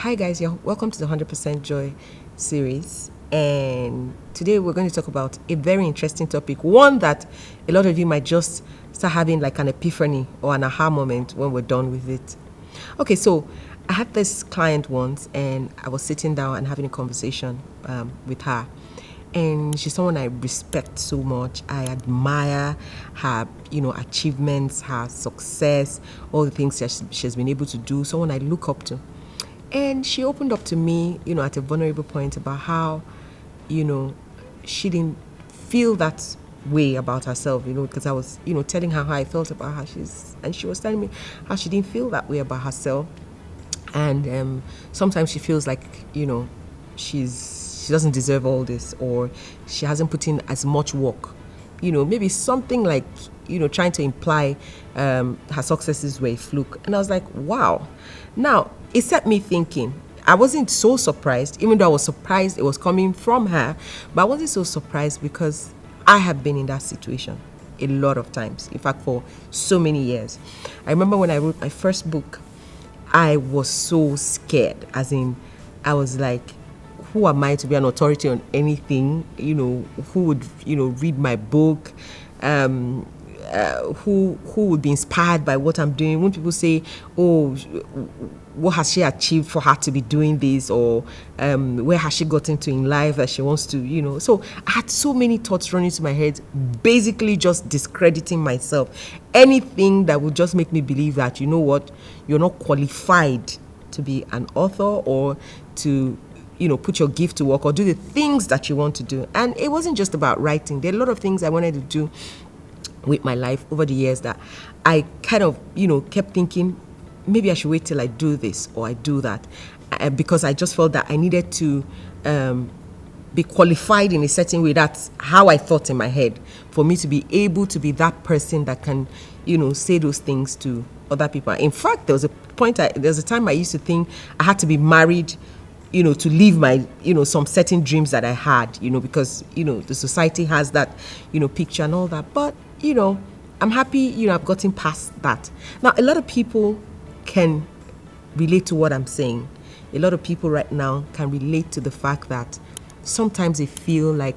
Hi guys, welcome to the 100% Joy series, and today we're going to talk about a very interesting topic, one that a lot of you might just start having like an epiphany or an aha moment when we're done with it. Okay, so I had this client once and I was sitting down and having a conversation with her, and she's someone I respect so much. I admire her, achievements, her success, all the things that she's been able to do, someone I look up to. And she opened up to me, at a vulnerable point about how, she didn't feel that way about herself, because I was, telling her how I felt about her. And she was telling me how she didn't feel that way about herself. And sometimes she feels like, she doesn't deserve all this, or she hasn't put in as much work. Maybe something like, trying to imply her successes were a fluke. And I was like, wow. Now, it set me thinking. I wasn't so surprised, even though I was surprised it was coming from her, but I wasn't so surprised because I have been in that situation a lot of times. In fact, for so many years. I remember when I wrote my first book, I was so scared, as in, I was like, who am I to be an authority on anything? Who would, read my book? Who would be inspired by what I'm doing? When people say, oh, what has she achieved for her to be doing this, or where has she gotten to in life that she wants to, so I had so many thoughts running to my head, basically just discrediting myself. Anything that would just make me believe that, you're not qualified to be an author, or to put your gift to work, or do the things that you want to do. And it wasn't just about writing. There are a lot of things I wanted to do with my life over the years that I kind of, kept thinking, maybe I should wait till I do this or I do that, because I just felt that I needed to be qualified in a certain way. That's how I thought in my head, for me to be able to be that person that can, say those things to other people. In fact, there was a time I used to think I had to be married, to live my, some certain dreams that I had, because, the society has that, picture and all that. But, I'm happy, I've gotten past that. Now, a lot of people can relate to what I'm saying. A lot of people right now can relate to the fact that sometimes they feel like,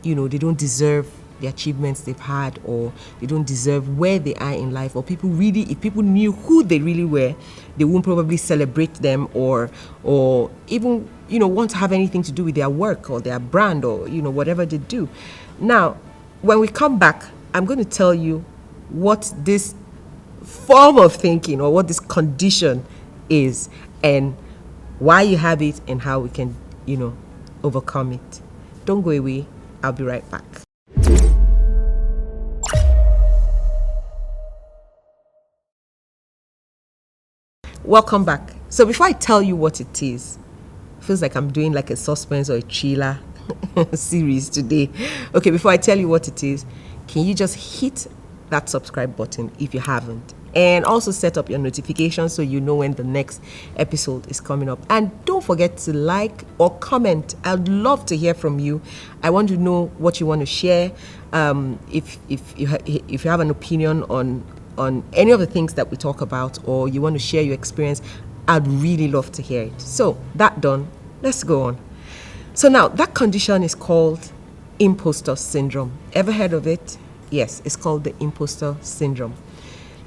they don't deserve the achievements they've had, or they don't deserve where they are in life, or if people knew who they really were, they won't probably celebrate them, or even, want to have anything to do with their work or their brand, or, whatever they do. Now, when we come back, I'm going to tell you what this form of thinking, or what this condition is, and why you have it, and how we can, overcome it. Don't go away. I'll be right back. Welcome back. So before I tell you what it is, it feels like I'm doing like a suspense or a thriller series today. Okay, before I tell you what it is, can you just hit that subscribe button if you haven't? And also set up your notifications so you know when the next episode is coming up. And don't forget to like or comment. I'd love to hear from you. I want to know what you want to share. If you have an opinion on any of the things that we talk about, or you want to share your experience, I'd really love to hear it. So that done, let's go on. So now, that condition is called imposter syndrome. Ever heard of it? Yes, it's called the imposter syndrome.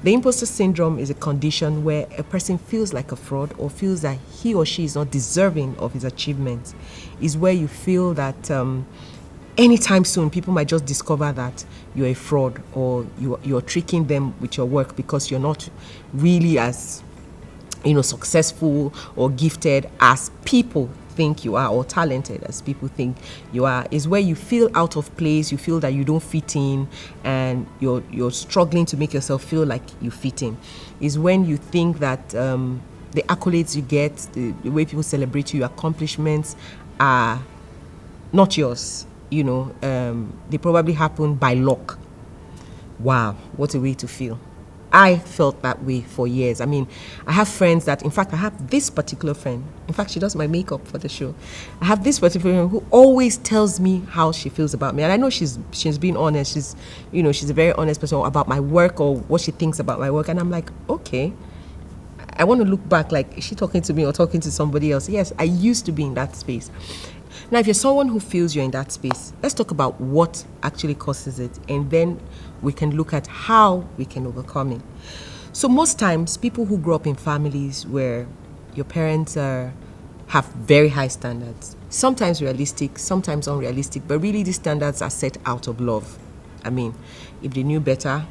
The imposter syndrome is a condition where a person feels like a fraud, or feels that he or she is not deserving of his achievements. Is where you feel that anytime soon people might just discover that you're a fraud, or you're tricking them with your work, because you're not really as successful or gifted as people think you are, or talented as people think you are. Is where you feel out of place, you feel that you don't fit in, and you're struggling to make yourself feel like you fit in. Is when you think that the accolades you get, the way people celebrate you, your accomplishments are not yours. They probably happen by luck. Wow, what a way to feel. I felt that way for years. I mean, I have friends that, in fact, I have this particular friend. In fact, she does my makeup for the show. I have this particular friend who always tells me how she feels about me. And I know she's being honest. She's a very honest person about my work, or what she thinks about my work. And I'm like, okay. I want to look back like, is she talking to me or talking to somebody else? Yes, I used to be in that space. Now, if you're someone who feels you're in that space, let's talk about what actually causes it, and then we can look at how we can overcome it. So most times, people who grow up in families where your parents have very high standards, sometimes realistic, sometimes unrealistic, but really these standards are set out of love. I mean, if they knew better,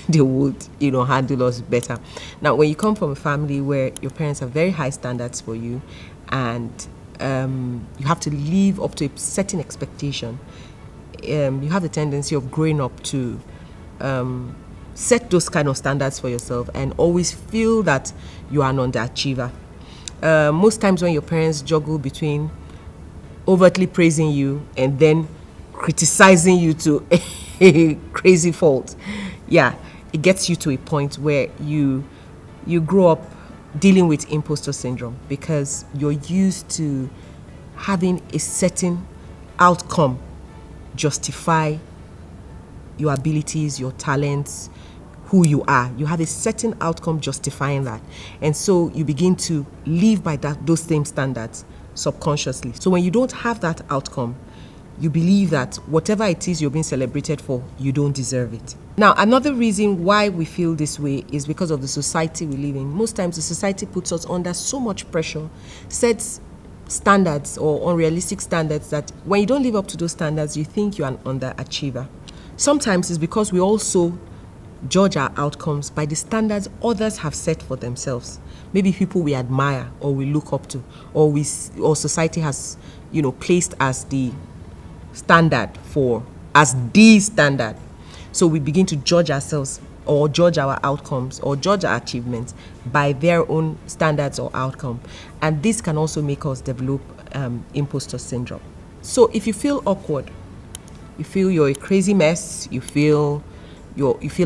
they would, handle us better. Now, when you come from a family where your parents have very high standards for you, and you have to live up to a certain expectation, you have the tendency of growing up to set those kind of standards for yourself and always feel that you are an underachiever. Most times when your parents juggle between overtly praising you and then criticizing you to a crazy fault, it gets you to a point where you grow up dealing with imposter syndrome because you're used to having a certain outcome justify your abilities, your talents, who you are. You have a certain outcome justifying that. And so you begin to live by those same standards subconsciously. So when you don't have that outcome, you believe that whatever it is you're being celebrated for, you don't deserve it. Now, another reason why we feel this way is because of the society we live in. Most times the society puts us under so much pressure, sets standards or unrealistic standards that when you don't live up to those standards, you think you're an underachiever. Sometimes it's because we also judge our outcomes by the standards others have set for themselves. Maybe people we admire or we look up to, or society has, placed as the standard as the standard. So we begin to judge ourselves or judge our outcomes or judge our achievements by their own standards or outcome. And this can also make us develop imposter syndrome. So if you feel awkward, you feel you're a crazy mess, you feel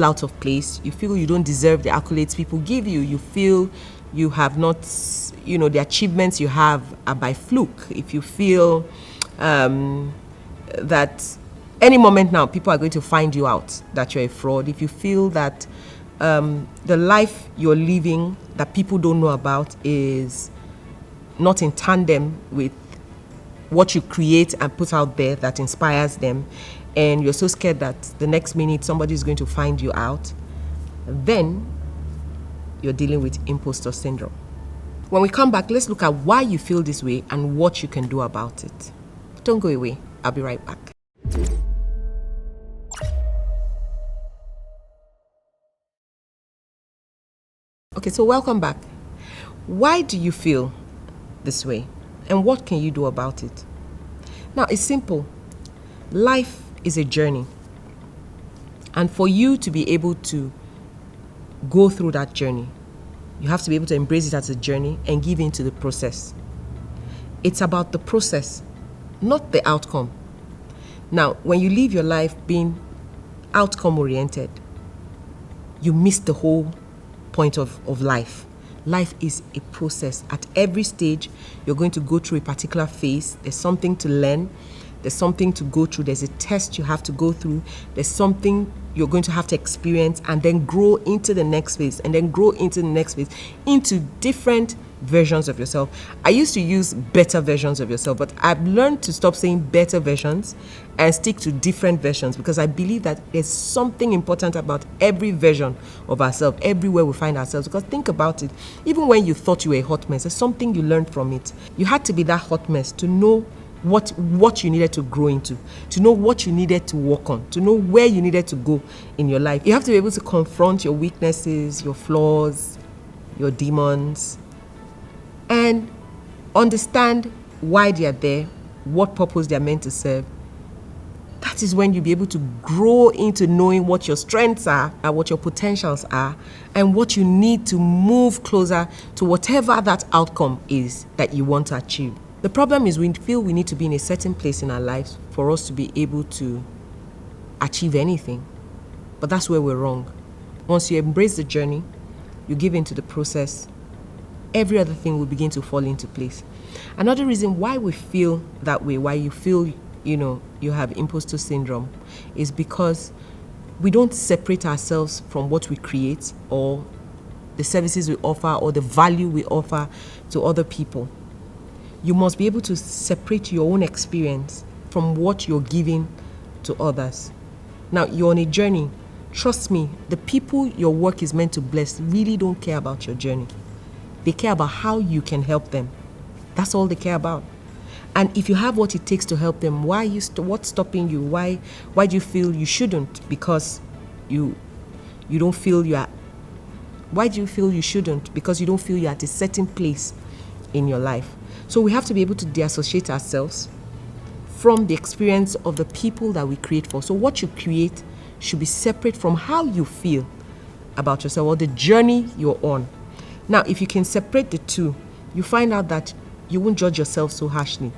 out of place, you feel you don't deserve the accolades people give you, you feel you have not, the achievements you have are by fluke, if you feel that any moment now people are going to find you out that you're a fraud, if you feel that the life you're living that people don't know about is not in tandem with what you create and put out there that inspires them, and you're so scared that the next minute somebody's going to find you out, then you're dealing with imposter syndrome. When we come back, let's look at why you feel this way and what you can do about it. Don't go away. I'll be right back. Okay, so welcome back. Why do you feel this way? And what can you do about it? Now, it's simple. Life is a journey. And for you to be able to go through that journey, you have to be able to embrace it as a journey and give in to the process. It's about the process, not the outcome. Now, when you live your life being outcome-oriented, you miss the whole point of life. Life is a process. At every stage, you're going to go through a particular phase. There's something to learn. There's something to go through. There's a test you have to go through. There's something you're going to have to experience and then grow into the next phase and then grow into the next phase, into different versions of yourself. I used to use better versions of yourself, but I've learned to stop saying better versions and stick to different versions, because I believe that there's something important about every version of ourselves, everywhere we find ourselves. Because think about it, even when you thought you were a hot mess, there's something you learned from it. You had to be that hot mess to know what you needed to grow into, to know what you needed to work on, to know where you needed to go in your life. You have to be able to confront your weaknesses, your flaws, your demons, and understand why they are there, what purpose they are meant to serve. That is when you'll be able to grow into knowing what your strengths are and what your potentials are, and what you need to move closer to whatever that outcome is that you want to achieve. The problem is we feel we need to be in a certain place in our lives for us to be able to achieve anything. But that's where we're wrong. Once you embrace the journey, you give into the process, every other thing will begin to fall into place. Another reason why we feel that way, why you feel, you have imposter syndrome, is because we don't separate ourselves from what we create or the services we offer or the value we offer to other people. You must be able to separate your own experience from what you're giving to others. Now, you're on a journey. Trust me, the people your work is meant to bless really don't care about your journey. They care about how you can help them. That's all they care about. And if you have what it takes to help them, what's stopping you? Why do you feel you shouldn't? Because you don't feel you are. Why do you feel you shouldn't? Because you don't feel you're at a certain place in your life. So we have to be able to deassociate ourselves from the experience of the people that we create for. So what you create should be separate from how you feel about yourself or the journey you're on. Now, if you can separate the two, you find out that you won't judge yourself so harshly.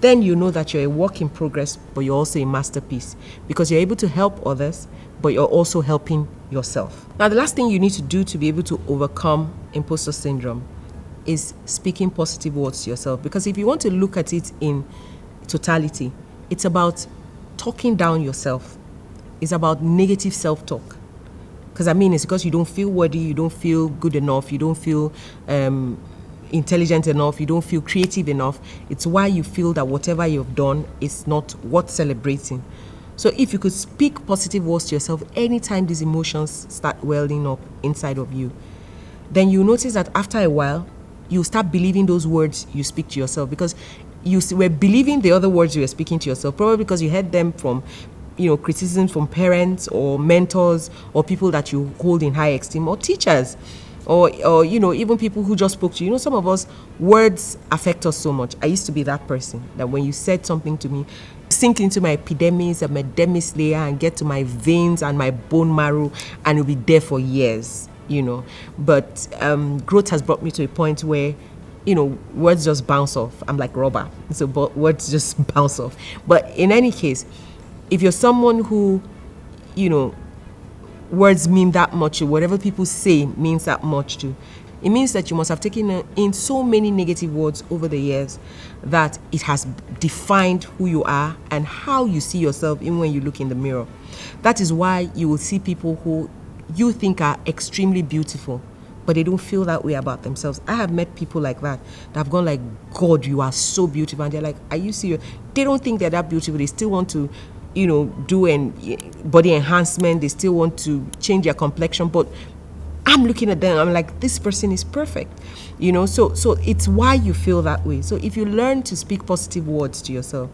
Then you know that you're a work in progress, but you're also a masterpiece because you're able to help others, but you're also helping yourself. Now, the last thing you need to do to be able to overcome imposter syndrome is speaking positive words to yourself. Because if you want to look at it in totality, it's about talking down yourself. It's about negative self-talk. Because it's because you don't feel worthy, you don't feel good enough, you don't feel intelligent enough, you don't feel creative enough. It's why you feel that whatever you've done is not worth celebrating. So if you could speak positive words to yourself anytime these emotions start welling up inside of you, then you notice that after a while, you start believing those words you speak to yourself, because you were believing the other words you were speaking to yourself, probably because you heard them from criticism from parents or mentors or people that you hold in high esteem, or teachers, or even people who just spoke to you. Some of us, words affect us so much. I used to be that person that when you said something to me, sink into my epidermis and my dermis layer and get to my veins and my bone marrow, and it'll be there for years. But growth has brought me to a point where words just bounce off. I'm like rubber, so words just bounce off. But in any case, if you're someone who words mean that much, or whatever people say means that much to, it means that you must have taken in so many negative words over the years that it has defined who you are and how you see yourself, even when you look in the mirror. That is why you will see people who you think are extremely beautiful, but they don't feel that way about themselves. I have met people like that have gone like, God, you are so beautiful. And they're like, are you serious? They don't think they're that beautiful. They still want to, do body enhancement. They still want to change their complexion. But I'm looking at them, I'm like, this person is perfect. So it's why you feel that way. So if you learn to speak positive words to yourself,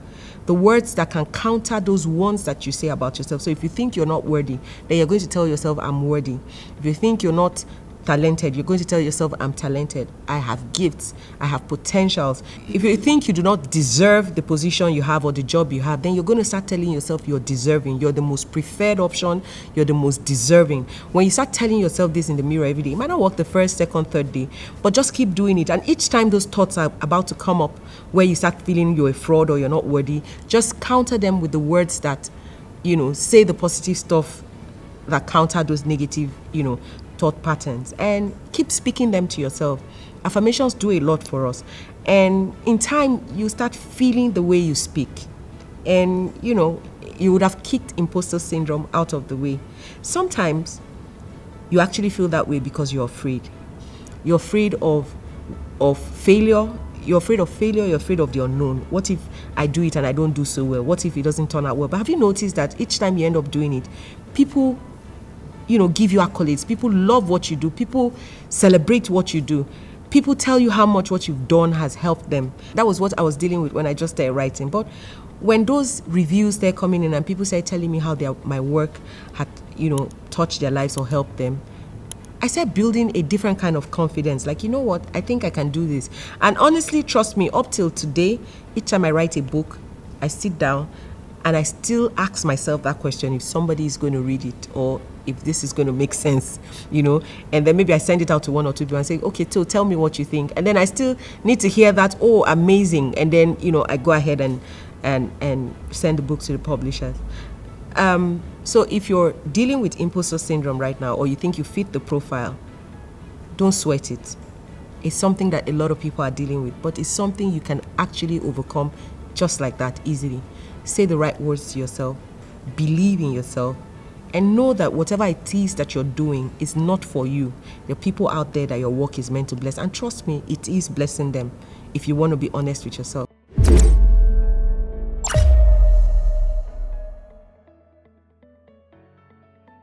the words that can counter those ones that you say about yourself. So if you think you're not worthy, then you're going to tell yourself, I'm worthy. If you think you're not talented, you're going to tell yourself, I'm talented. I have gifts. I have potentials. If you think you do not deserve the position you have or the job you have, then you're going to start telling yourself you're deserving. You're the most preferred option. You're the most deserving. When you start telling yourself this in the mirror every day, it might not work the first, second, third day, but just keep doing it. And each time those thoughts are about to come up where you start feeling you're a fraud or you're not worthy, just counter them with the words that, say the positive stuff that counter those negative, thought patterns, and keep speaking them to yourself. Affirmations do a lot for us, and in time you start feeling the way you speak, and you would have kicked imposter syndrome out of the way. Sometimes you actually feel that way because you're afraid. You're afraid of failure. You're afraid of failure. You're afraid of the unknown. What if I do it and I don't do so well? What if it doesn't turn out well? But have you noticed that each time you end up doing it, people give you accolades. People love what you do. People celebrate what you do. People tell you how much what you've done has helped them. That was what I was dealing with when I just started writing. But when those reviews started coming in and people started telling me how my work had, touched their lives or helped them, I started building a different kind of confidence. Like, what? I think I can do this. And honestly, trust me, up till today, each time I write a book, I sit down and I still ask myself that question, if somebody is going to read it or if this is going to make sense, and then maybe I send it out to one or two people and say, okay, so tell me what you think. And then I still need to hear that, oh, amazing. And then, I go ahead and send the book to the publishers. So if you're dealing with imposter syndrome right now, or you think you fit the profile, don't sweat it. It's something that a lot of people are dealing with, but it's something you can actually overcome just like that, easily. Say the right words to yourself, believe in yourself, and know that whatever it is that you're doing is not for you. There are people out there that your work is meant to bless, and trust me, it is blessing them if you want to be honest with yourself.